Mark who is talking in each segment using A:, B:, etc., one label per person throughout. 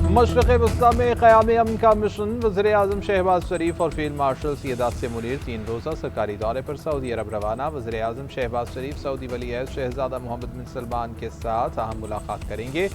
A: मशरक़ वस्ती में क़याम अमन का मिशन। वज़ीर-ए-आज़म शहबाज शरीफ और फील्ड मार्शल सैयद आसिम मुनीर 3 रोज़ा सरकारी दौरे पर सऊदी अरब रवाना। वज़ीर-ए-आज़म शहबाज शरीफ सऊदी वली-अहद शहज़ादा मोहम्मद बिन सलमान के साथ अहम मुलाकात करेंगे।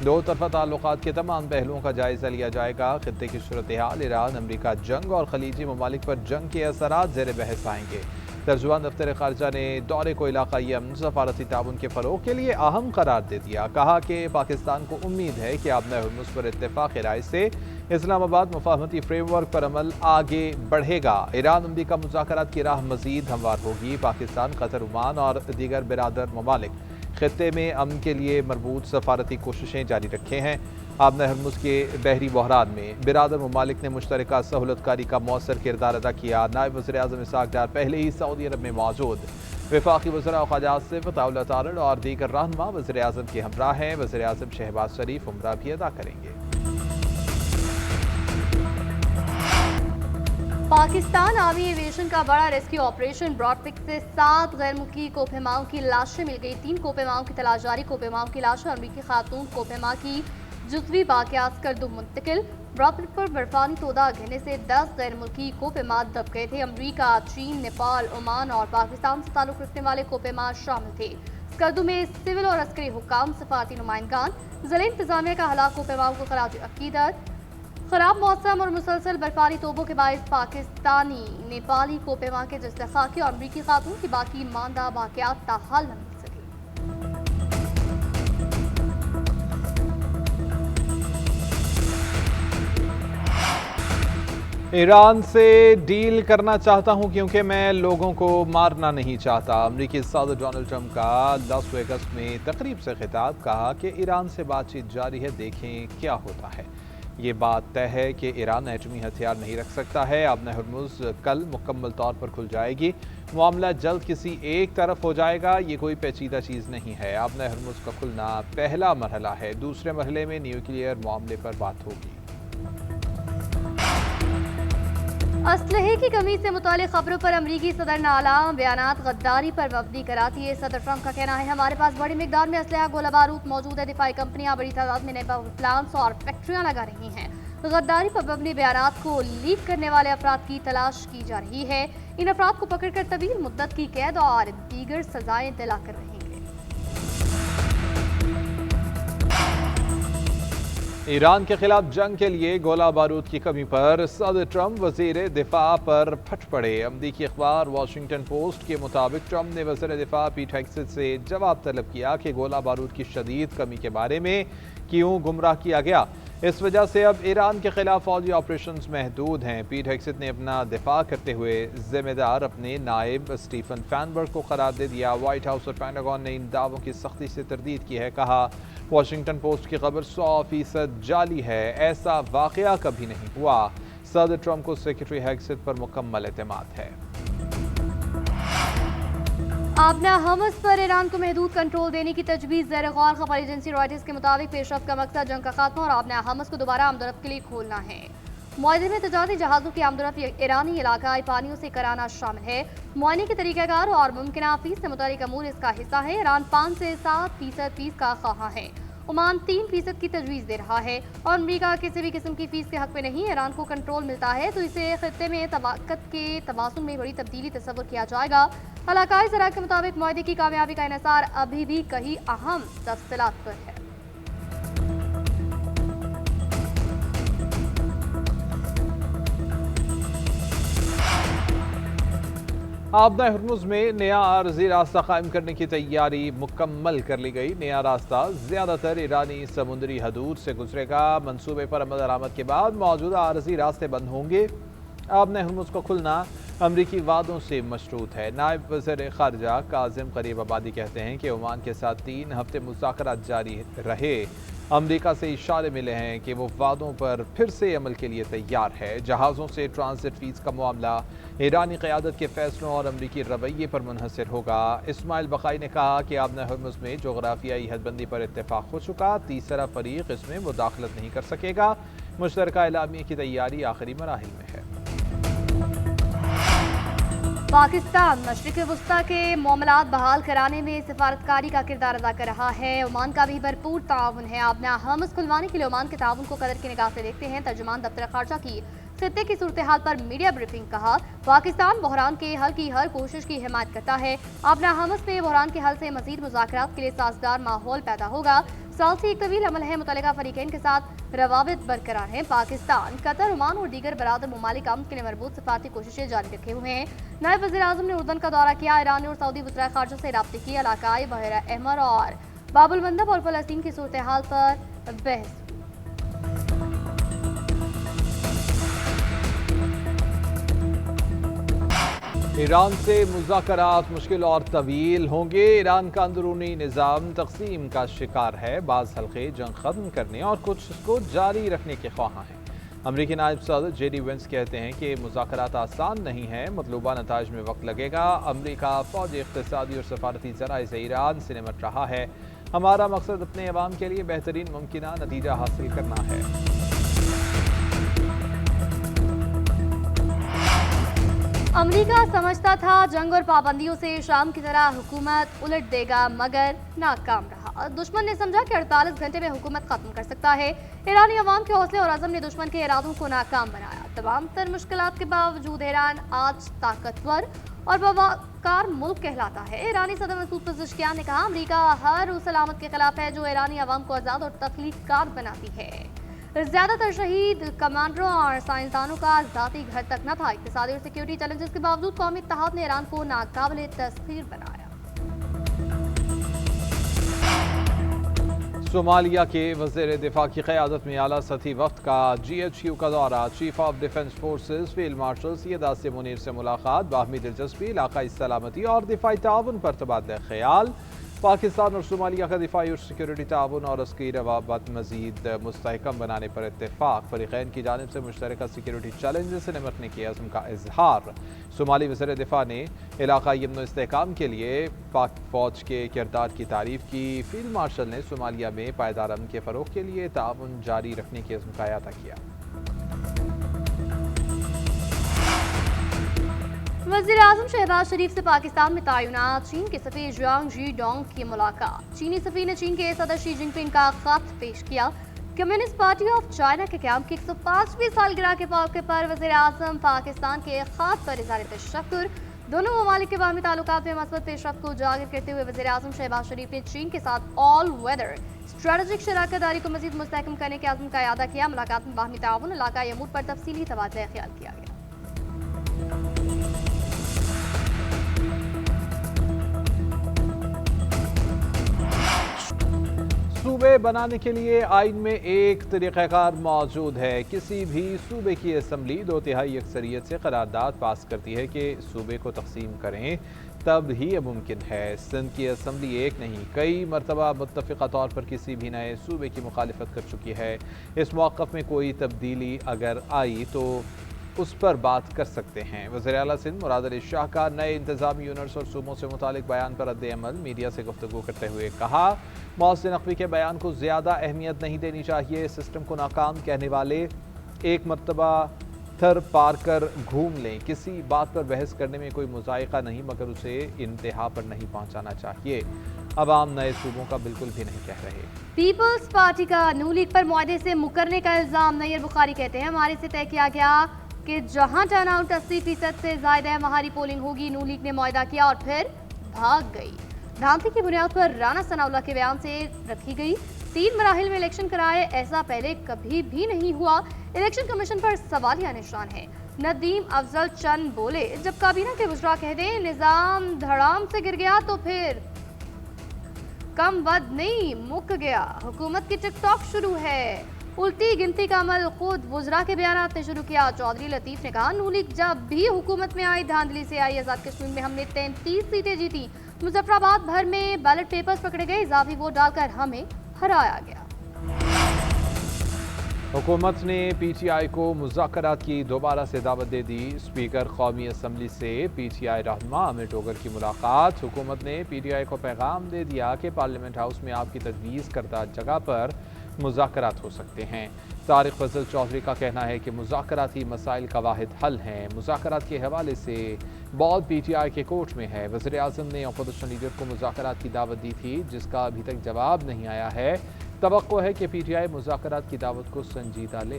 A: दो तरफ़ा ताल्लुकात के तमाम पहलुओं का जायज़ा लिया जाएगा। खित्ते की सूरत-ए-हाल, ईरान अमरीका जंग और खलीजी ममालिक पर जंग के असरात ज़ेर बहस आएंगे। तर्जुमान दफ्तर ख़ारजा ने दौरे को इलाक़ाई अमन सफ़ारती ताउन के फ़रोग़ के लिए अहम करार दे दिया। कहा कि पाकिस्तान को उम्मीद है कि आबना हुर्मुज़ पर इत्तेफ़ाक़ राय से इस्लामाबाद मुफ़ाहमती फ्रेमवर्क पर अमल आगे बढ़ेगा। ईरान अमरीका मुज़ाकरात की राह मज़ीद हमवार होगी। पाकिस्तान, कतर, ओमान और दीगर बिरादर ममालिक खित्ते में अमन के लिए मरबूत सफ़ारती कोशिशें जारी रखे हैं। आबना हुर्मुज़ के बहरी बहरान में बिरादर ममालिक ने मुश्तरका सहूलतकारी का मौसर किरदार अदा किया। नायब वज़ीर-ए-आज़म इसहाक़ डार पहले ही सऊदी अरब में मौजूद। वफ़ाक़ी वज़रा ख्वाजा आसिफ, अताउल्लाह तारड़ और दीगर रहनुमा वज़ीर-ए-आज़म के हमरा हैं। वज़ीर-ए-आज़म शहबाज शरीफ उम्रा भी अदा करेंगे।
B: पाकिस्तान आर्मी एविएशन का बड़ा रेस्क्यू ऑपरेशन। ब्रॉडपिक से 7 गैर मुल्की कोपेमाओं की लाशें मिल गई। 3 कोपेमाओं की तलाश जारी। कोपेमाओं की लाशें अमरीकी खातून कोपेमा की जुज़वी बाक़ियात कर मुंतकिल। ब्रॉडपिक पर बर्फानी तोदा गिरने से 10 गैर मुल्की कोपेमा दब गए थे। अमरीका, चीन, नेपाल, ओमान और पाकिस्तान से ताल्लुक़ रखने वाले कोपेमा शामिल थे। स्कर्दू में सिविल और अस्करी हुक्काम, सफारती नुमाइंदगान, ज़िला इंतज़ामिया का हलाक कोपेमाओं को खराज अक़ीदत। खराब मौसम और मुसलसल बर्फानी तोबों के बायस पाकिस्तानी नेपाली कोपेमा के जस्ते खाकी और अमरीकी खातून की बाकी मानदा बाक़ियात ताहाल न मिल सकी।
A: ईरान से डील करना चाहता हूं क्योंकि मैं लोगों को मारना नहीं चाहता। अमरीकी सदर डोनाल्ड ट्रंप का लास वेगस में तकरीब से खिताब। कहा कि ईरान से बातचीत जारी है, देखें क्या होता है। ये बात तय है कि ईरान एटमी हथियार नहीं रख सकता है। आबना हुर्मुज़ कल मुकम्मल तौर पर खुल जाएगी। मामला जल्द किसी एक तरफ हो जाएगा। ये कोई पेचीदा चीज़ नहीं है। आबना हुर्मुज़ का खुलना पहला मरहला है। दूसरे मरहले में न्यूक्लियर मामले पर बात होगी।
B: असलहे की कमी से मुतालिक खबरों पर अमरीकी सदर ने आला बयानात गद्दारी पर मबनी कराती है। सदर ट्रंप का कहना है, हमारे पास बड़ी मिकदार में असलहा गोला बारूद मौजूद है। दिफाई कंपनियां बड़ी तादाद में नए प्लांट्स और फैक्ट्रियां लगा रही हैं। गद्दारी पर मबनी बयानात को लीक करने वाले अफराद की तलाश की जा रही है। इन अफराद को पकड़कर तवील मुद्दत की कैद और दीगर सजाएं दिलाकर रहेंगे।
A: ईरान के खिलाफ जंग के लिए गोला बारूद की कमी पर सदर ट्रंप वजीर दिफा पर फट पड़े। अमरीकी अखबार वाशिंगटन पोस्ट के मुताबिक ट्रंप ने वज़ीर दिफा पीट हेगसेथ से जवाब तलब किया कि गोला बारूद की शदीद कमी के बारे में क्यों गुमराह किया गया। इस वजह से अब ईरान के खिलाफ फौजी ऑपरेशंस महदूद हैं। पीट हेगसेथ ने अपना दिफा करते हुए जिम्मेदार अपने नायब स्टीफन फैनबर्ग को करार दे दिया। व्हाइट हाउस और पेंटागन ने इन दावों की सख्ती से तरदीद की है। कहा, वाशिंगटन पोस्ट की खबर 100% जाली है, ऐसा वाकया कभी नहीं हुआ। सदर ट्रंप को सेक्रेटरी हेगसेथ पर मुकम्मल एतमाद है।
B: आबना हमस पर ईरान को महदूद कंट्रोल देने की तजवीज़ ज़ेर गौर। खबर एजेंसी रॉयटर्स के मुताबिक पेशरफ का मकसद जंग का खात्मा और आबना हमस को दोबारा आमदरफ्त के लिए खोलना है। मुआहदे में तजारती जहाज़ों की आमदरफ्त ईरानी इलाकाई पानियों से कराना शामिल है। मुआयने के तरीक़ाकार और मुमकिन फीस से मुतालिक अमूर इसका हिस्सा है। ईरान 5 से 7% फीस का ख्वाहा है। ओमान 3% की तजवीज़ दे रहा है और अमरीका किसी भी किस्म की फीस के हक में नहीं। ईरान को कंट्रोल मिलता है तो इसे खित्ते में तबाकत के तवाज़ुन में बड़ी तब्दीली तस्वर किया जाएगा। इलाकाई ज़रा के मुताबिक मुआहदे की कामयाबी का इन्हिसार अभी भी कई अहम तफसीलात पर है।
A: आबना हुर्मुज़ में नया आरज़ी रास्ता कायम करने की तैयारी मुकम्मल कर ली गई। नया रास्ता ज़्यादातर ईरानी समुद्री हदूद से गुजरेगा। मंसूबे पर अमल दरामद के बाद मौजूदा आरज़ी रास्ते बंद होंगे। आबना हुर्मुज़ का खुलना अमरीकी वादों से मशरूत है। नायब वज़ीर ख़ारजा काज़िम ग़रीब आबादी कहते हैं कि ओमान के साथ 3 हफ्ते मुज़ाकरात जारी रहे। अमरीका से इशारे मिले हैं कि वो वादों पर फिर से अमल के लिए तैयार है। जहाज़ों से ट्रांसिट फ़ीस का मामला ईरानी क़यादत के फ़ैसलों और अमरीकी रवैये पर मुनहसर होगा। इस्माइल बक़ाई ने कहा कि आबना हुर्मुज़ में जोग्राफियाई हदबंदी पर इत्तेफ़ाक़ हो चुका, तीसरा फ़रीक़ इसमें मुदाखलत नहीं कर सकेगा। मुश्तरका एलामिया की तैयारी आखिरी मराहिल में है।
B: पाकिस्तान मशरिक़ वस्ता के मामलात बहाल कराने में सिफारतकारी का किरदार अदा कर रहा है। ओमान का भी भरपूर ताउन है। अपना हमस खुलवाने के लिए ओमान के ताउन को कदर की निगाह से देखते हैं। तर्जुमान दफ्तर खारजा की खित्ते की सूरत हाल पर मीडिया ब्रीफिंग। कहा, पाकिस्तान बहरान के हल की हर कोशिश की हिमायत करता है। अपना हमस में बहरान के हल से मजीद मुज़ाकरात के लिए साजगार माहौल पैदा होगा। साल से एक तवील अमल है, मुतल्लिका फरीकैन के साथ रवाबित बरकरार हैं। पाकिस्तान, कतर, ओमान और दीगर बरादर ममालिक अमन के लिए मरबूत सिफारती कोशिशें जारी रखे हुए हैं। नायब वज़ीर आज़म ने उर्दन का दौरा किया। ईरान और सऊदी वज़ीर ख़ारजा से राब्ते की। इलाकाई बहरा अहमर और बाबुल मंदब और फ़लस्तीन की सूरत हाल पर बहस।
A: ईरान से मुज़ाकरात मुश्किल और तवील होंगे। ईरान का अंदरूनी निज़ाम तक़सीम का शिकार है। बाज़ हल्के जंग ख़त्म करने और कुछ इसको जारी रखने के ख्वाहां हैं। अमरीकी नायब सदर जेडी वेंस कहते हैं कि मुज़ाकरात आसान नहीं है, मतलूबा नताइज में वक्त लगेगा। अमरीका फ़ौजी, इक़्तिसादी और सफारती ज़राए से ईरान से निमट रहा है। हमारा मकसद अपने अवाम के लिए बेहतरीन मुमकिन नतीजा हासिल करना है।
B: अमरीका समझता था जंग और पाबंदियों से शाम की तरह हुकूमत उलट देगा, मगर नाकाम रहा। दुश्मन ने समझा कि 48 घंटे में हुकूमत खत्म कर सकता है। ईरानी अवाम के हौसले और अज़म ने दुश्मन के इरादों को नाकाम बनाया। तमाम तर मुश्किलात के बावजूद ईरान आज ताकतवर और बावकार मुल्क कहलाता है। ईरानी सदर मसूद पज़ेश्कियान ने कहा, अमरीका हर उस अलामत के खिलाफ है जो ईरानी अवाम को आज़ाद और तख्लीक़कार बनाती है। ज्यादातर शहीद कमांडरों और साइंसदानों का जाती घर तक न था। इक़्तिसादी और सिक्योरिटी चैलेंजेस के बावजूद कौमी इत्तेहाद ने ईरान को नाकाबिले तस्खीर बनाया।
A: सोमालिया के वज़ीर दिफा की क़यादत में आला सतही वफ़द का GHQ का दौरा। Chief of defence forces field marshal Syed Asim Munir से मुलाकात। बाहमी दिलचस्पी, इलाक़ाई सलामती और दिफाई ताउन पर तबादला ख़याल। पाकिस्तान और सोमालिया का दिफाई और सिक्योरिटी ताउन और अस्करी रवाबत मज़ीद मुस्तहकम बनाने पर इत्तेफाक। फ़रीक़ैन की जानिब से मुश्तरका सिक्योरिटी चैलेंजेस से निमटने के अज़्म का इजहार। सोमाली वज़ीर दिफा ने इलाक़ाई अमन व इस्तेहकाम के लिए पाक फ़ौज के किरदार की तारीफ़ की। फील्ड मार्शल ने सोमालिया में पायदार अमन के फ़रोग़ के लिए ताउन जारी रखने के अज़्म का अदा किया।
B: वज़ीर आज़म शहबाज शरीफ से पाकिस्तान में तैनात चीन के सफ़ीर जियांग जी डोंग की मुलाकात। चीनी सफ़ीर ने चीन के सदर शी जिनपिंग का ख़त पेश किया। कम्युनिस्ट पार्टी ऑफ चाइना के क़याम की 105वीं सालगिरह के मौके पर वज़ीर आज़म पाकिस्तान के ख़त पर इज़हार तशक्कुर। दोनों ममालिक के बाहमी ताल्लुकात में मस्बत पेशरफ्त को उजागर करते हुए वज़ीर आज़म शहबाज शरीफ ने चीन के साथ ऑल वेदर स्ट्रेटेजिक शराकत को मज़ीद मुस्तहकम करने के अज़्म का अदा किया। मुलाकात में बाहमी ताउन, इलाक़ाई अमूर पर तफसीली तबादला ख्याल किया गया।
A: सूबे बनाने के लिए आइन में एक तरीक़ाकार मौजूद है। किसी भी सूबे की असम्बली 2/3 अक्सरियत से करारदाद पास करती है कि सूबे को तकसीम करें, तब ही यह मुमकिन है। सिंध की असम्बली एक नहीं कई मरतबा मुत्तफ़िक़ा तौर पर किसी भी नए सूबे की मुखालिफत कर चुकी है। इस मौक़िफ़ में कोई तब्दीली अगर आई तो उस पर बात कर सकते हैं। वज़ीर आला सिंध मुराद अली शाह का नए इंतज़ामी यूनिट्स और सूबों से मुतालिक बयान पर रद्द-ए-अमल। मीडिया से गुफ्तगू करते हुए कहा, मोहसिन नक़वी के बयान को ज़्यादा अहमियत नहीं देनी चाहिए। सिस्टम को नाकाम कहने वाले एक मरतबा थर पार कर घूम लें। किसी बात पर बहस करने में कोई मुज़ायक़ा नहीं, मगर उसे इंतहा पर नहीं पहुँचाना चाहिए। अवाम नए सूबों का बिल्कुल भी नहीं कह रहे।
B: पीपल्स पार्टी का नू लीग पर मुआहदे से मुकरने का इल्ज़ाम। नैयर बुखारी कहते हैं, हमारे से तय किया गया कि जहां टर्नआउट 80% से ज़्यादा है वहां पोलिंग होगी। नू लीग ने मुआहदा किया और फिर भाग गई। भ्रांति की बुनियाद पर राना सनाउल्लाह के बयान से रखी गई। 3 मराहिल में इलेक्शन कराए, ऐसा पहले कभी भी नहीं हुआ। इलेक्शन कमीशन पर सवालिया निशान है। नदीम अफजल चंद बोले, जब काबीना के वज़रा कह दें निज़ाम धड़ाम से गिर गया तो फिर कम वद नहीं मुक गया। हुकूमत की टिकटॉक शुरू है। उल्टी गिनती का अमल खुद वज़रा के बयान ने शुरू किया। चौधरी लतीफ़ ने कहा, नू लीग जब भी हुकूमत में आई धांधली से आई। आज़ाद कश्मीर में हमने 33 सीटें जीती। मुजफ्फराबाद भर में बैलेट पेपर्स पकड़े गए। इजाफी वोट डालकर हमें हराया गया।
A: हुकूमत ने PTI को मुज़ाकरात की दोबारा से दावत दे दी। स्पीकर कौमी असम्बली से PTI रहनुमा आमिर डोगर की मुलाकात। हुकूमत ने PTI को पैगाम दे दिया कि पार्लियामेंट हाउस में आपकी तजवीज़ करदा जगह पर मुज़ाकरात हो सकते हैं। तारिक फजल चौधरी का कहना है कि मुज़ाकराती मसाइल का वाहिद हल हैं। मुज़ाकरात के हवाले से बॉल पीटीआई के कोर्ट में है। वज़ीर आज़म ने अपोजिशन लीडर को मुज़ाकरात की दावत दी थी, जिसका अभी तक जवाब नहीं आया है। तवक्को है कि पीटीआई मुज़ाकरात की दावत को संजीदा ले।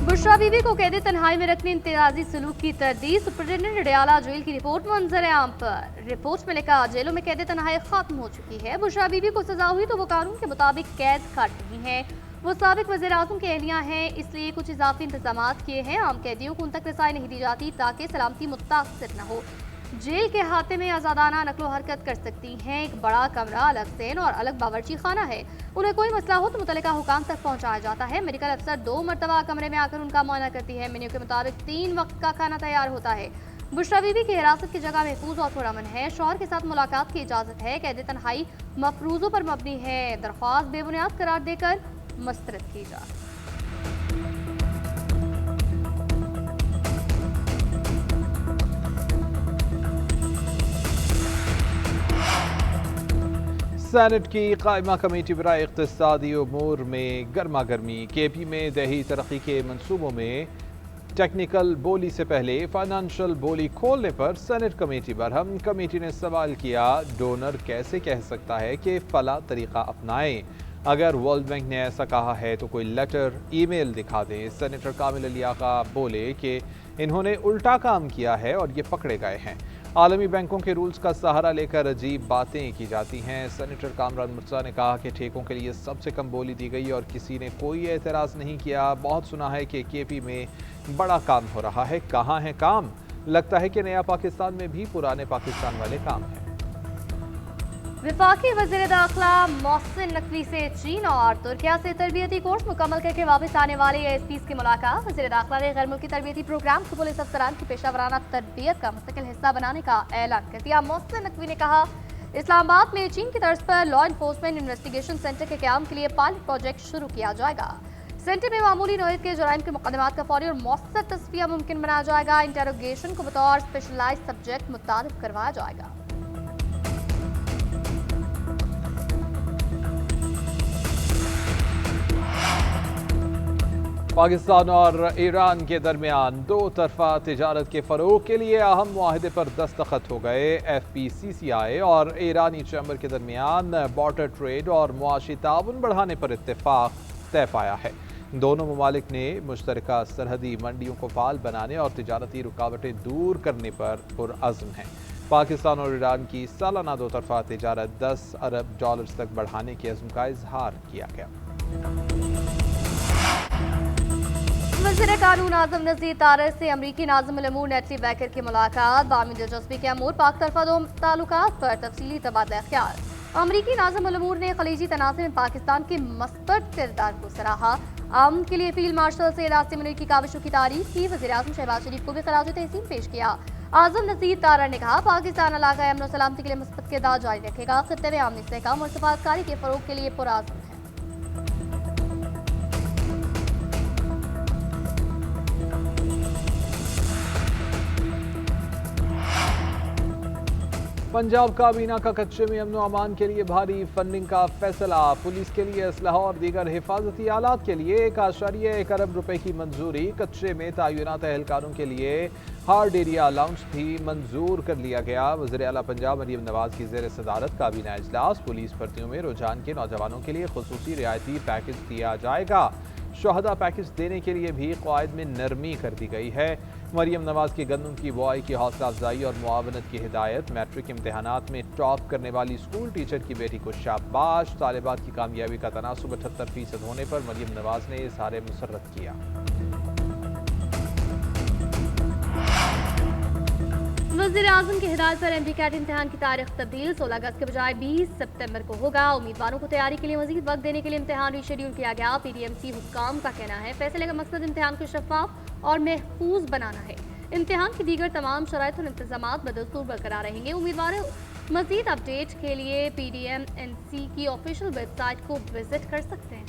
B: बुशरा बीबी को कैद तन्हाई में रखने इम्तियाजी सलूक की तरदीद। सुपरिटेंडेंट अडयाला जेल की रिपोर्ट मंजर आम पर। रिपोर्ट में लिखा, जेलों में कैद तन्हाई खत्म हो चुकी है। बुशरा बीबी को सजा हुई तो वो कानून के मुताबिक कैद काट रही है। वो साबिक वज़ीर आज़म की अहलिया हैं, इसलिए कुछ इजाफी इंतजाम किए हैं। आम कैदियों को उन तक रसाई नहीं दी जाती ताकि सलामती मुतासर न हो। जेल के अहाते में आज़ादाना नकलो हरकत कर सकती हैं। एक बड़ा कमरा, अलग सेन और अलग बावर्ची खाना है। उन्हें कोई मसला हो तो मुतल्लिका हुकाम तक पहुंचाया जाता है। मेडिकल अफसर 2 मरतबा कमरे में आकर उनका मुआयना करती है। मेन्यू के मुताबिक 3 वक्त का खाना तैयार होता है। बुशरा बीबी की हिरासत की जगह महफूज और पुरअमन है। शौहर के साथ मुलाकात की इजाज़त है। कैद तन्हाई मफरूज़ों पर मबनी है। दरख्वास्त बेबुनियाद करार देकर मस्तरद की जाए।
A: सेनेट की कायमा कमेटी बराए इक़्तिसादी उमूर में गर्मा गर्मी। केपी में दही तरक्की के मनसूबों में टेक्निकल बोली से पहले फाइनेंशियल बोली खोलने पर सेनेट कमेटी बरहम। कमेटी ने सवाल किया, डोनर कैसे कह सकता है कि फला तरीका अपनाएं? अगर वर्ल्ड बैंक ने ऐसा कहा है तो कोई लेटर, ईमेल दिखा दें। सेनेटर कामिल अली आका बोले कि इन्होंने उल्टा काम किया है और ये पकड़े गए हैं। आलमी बैंकों के रूल्स का सहारा लेकर अजीब बातें की जाती हैं। सेनेटर कामरान मुर्तज़ा ने कहा कि ठेकों के लिए सबसे कम बोली दी गई और किसी ने कोई एतराज़ नहीं किया। बहुत सुना है कि केपी में बड़ा काम हो रहा है, कहाँ है काम? लगता है कि नया पाकिस्तान में भी पुराने पाकिस्तान वाले काम हैं।
B: वफाकी वज़ीर दाखिला मोहसिन नकवी से चीन और तुर्किया से तरबियती कोर्स मुकम्मल करके वापस आने वाले एएसपीज़ की मुलाकात। वज़ीर दाखिला ने गैर मुल्की तरबियती प्रोग्राम को पुलिस अफसरान की पेशावराना तरबियत का मुस्तकिल हिस्सा बनाने का ऐलान कर दिया। मोहसिन नकवी ने कहा, इस्लामाबाद में चीन की तर्ज पर लॉ इन्फोर्समेंट इन्वेस्टिगेशन सेंटर के क़याम के लिए पायलट प्रोजेक्ट शुरू किया जाएगा। सेंटर में मामूली नौयत के जराइम के मुकदमात का फौरी और मौसर तस्फिया मुमकिन बनाया जाएगा। इंटेरोगेशन को बतौर स्पेशलाइज्ड सब्जेक्ट मुतारिफ करवाया जाएगा।
A: पाकिस्तान और ईरान के दरमियान दो तरफा तिजारत के फ़रोग के लिए अहम मुआहदे पर दस्तखत हो गए। FPCCI और ईरानी चैम्बर के दरमियान बॉर्डर ट्रेड और मुआशी ताउन बढ़ाने पर इत्तेफाक तय पाया है। दोनों ममालिक ने मुश्तरका सरहदी मंडियों को फाल बनाने और तिजारती रुकावटें दूर करने पर पुरअज़्म हैं। पाकिस्तान और ईरान की सालाना दो तरफा तिजारत $10 अरब तक बढ़ाने के अज़्म का इजहार किया गया।
B: वज़ीर कानून आज़म नज़ीर तारक से अमरीकी नाज़िम उल-उमूर नेटली बैकर की मुलाकात। बामी दिलचस्पी के अमूर पाक तरफा दो ताल्लुकात पर तफसीली तबादला ख्याल। अमरीकी नाज़िम उल-उमूर ने खलीजी तनाज़ुर में पाकिस्तान के मस्बत किरदार को सराहा। अमन के लिए फील्ड मार्शल सैयद आसिम मुनीर की काविशों की तारीफ की। वज़ीर आज़म शहबाज शरीफ को भी खराज तहसीन पेश किया। आज़म नज़ीर तारक ने कहा, पाकिस्तान इलाक़ा अमन और सलामती के लिए मुस्बत किरदार जारी रखेगा। खित्ते में अमन, इस्तेहकाम और सफारतकारी के फ़रोग़ के लिए पुरअज़्म है।
A: पंजाब काबीना का कच्चे में अमन अमान के लिए भारी फंडिंग का फैसला। पुलिस के लिए असलहा और दीगर हिफाजती आलात के लिए 1.1 अरब रुपए की मंजूरी। कच्चे में तैनात एहलकारों के लिए हार्ड एरिया अलाउंस भी मंजूर कर लिया गया। वज़ीर आला पंजाब मरियम नवाज की ज़ेर सदारत काबीना इजलास। पुलिस भर्तियों में रुझान के नौजवानों के लिए खुसूसी रियायती पैकेज दिया जाएगा। शोहदा पैकेज देने के लिए भी क़वायद में नरमी कर दी गई है। मरियम नवाज की गंदम की बुआई की हौसला अफजाई और मुआवनत की हिदायत। मैट्रिक इम्तहानात में टॉप करने वाली स्कूल टीचर की बेटी को शाबाश। तालिबात की कामयाबी का तनासुब 78% होने पर मरियम नवाज ने इज़हार मुसर्रत किया।
B: वज़ीर आज़म की हिदायत पर एमडी कैट इम्तिहान की तारीख तब्दील 16 अगस्त के बजाय 20 सितंबर को होगा। उम्मीदवारों को तैयारी के लिए मजीद वक्त देने के लिए इम्तिहान रीशेड्यूल किया गया। PDMC हुक्काम का कहना है, फैसले का मकसद इम्तिहान को शफाफ और महफूज बनाना है। इम्तिहान की दीगर तमाम शराइत और इंतजामात बदस्तूर बरकरार रहेंगे। उम्मीदवार मजीद अपडेट के लिए PDMC की ऑफिशियल वेबसाइट को विजिट कर सकते हैं।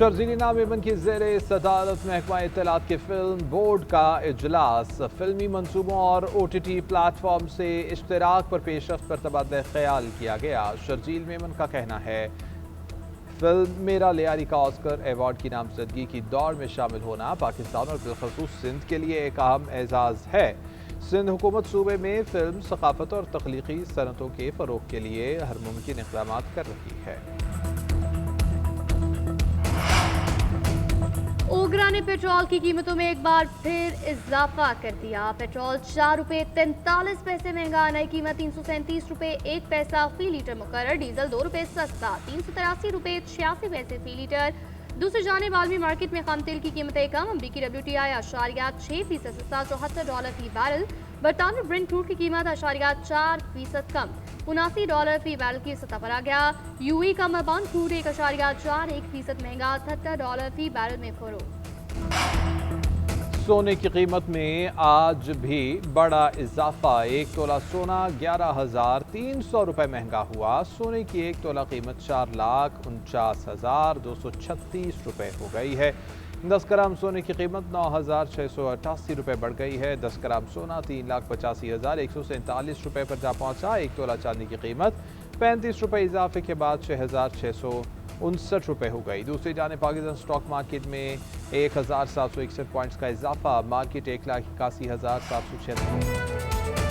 A: شرزیلی نام ایمن کی زیر صدارت محکمہ اطلاعات کے فلم بورڈ کا اجلاس فلمی منصوبوں اور O T T plate form سے اشتراک پر پیش رفت پر تبادلہ خیال کیا گیا۔ شرزیل میمن کا کہنا ہے فلم میرا لیاری کا آسکر ایوارڈ کی نامزدگی کی دوڑ میں شامل ہونا پاکستان اور بالخصوص سندھ کے لیے ایک اہم اعزاز ہے۔ سندھ حکومت صوبے میں فلم ثقافت اور تخلیقی صنعتوں کے فروغ کے لیے ہر ممکن اقدامات کر رہی ہے۔
B: اوگرا نے پیٹرول کی قیمتوں میں ایک بار پھر اضافہ کر دیا۔ پیٹرول 4 روپے 43 پیسے مہنگا، نئی قیمت 337 روپے 1 پیسہ فی لیٹر مقرر۔ ڈیزل 2 روپے سستا، 383 روپے 86 پیسے فی لیٹر۔ دوسری جانب عالمی مارکیٹ میں خام تیل کی قیمتیں کم، امریکی WTI 0.6% سستا $74 فی بیرل۔ برطانوی برنٹ کروڈ کی قیمت 0.4% کم، $79 فی بیرل کی سطح پر آ گیا۔ UAE کا ملبان کروڈ 1.41% مہنگا، $78 فی بیرل میں فروخت۔
A: سونے کی قیمت میں آج بھی بڑا اضافہ، 1 تولہ سونا 11,300 روپے مہنگا ہوا۔ سونے کی 1 تولہ قیمت 4,49,236 روپے ہو گئی ہے۔ 10 گرام سونے کی قیمت 9,688 روپے بڑھ گئی ہے۔ 10 گرام سونا 3,85,147 روپے پر جا پہنچا۔ 1 تولہ چاندی کی قیمت 35 روپے اضافے کے بعد 6,659 روپے ہو گئی۔ دوسری جانب پاکستان سٹاک مارکیٹ میں 1,761 پوائنٹس کا اضافہ، مارکیٹ 1,81,776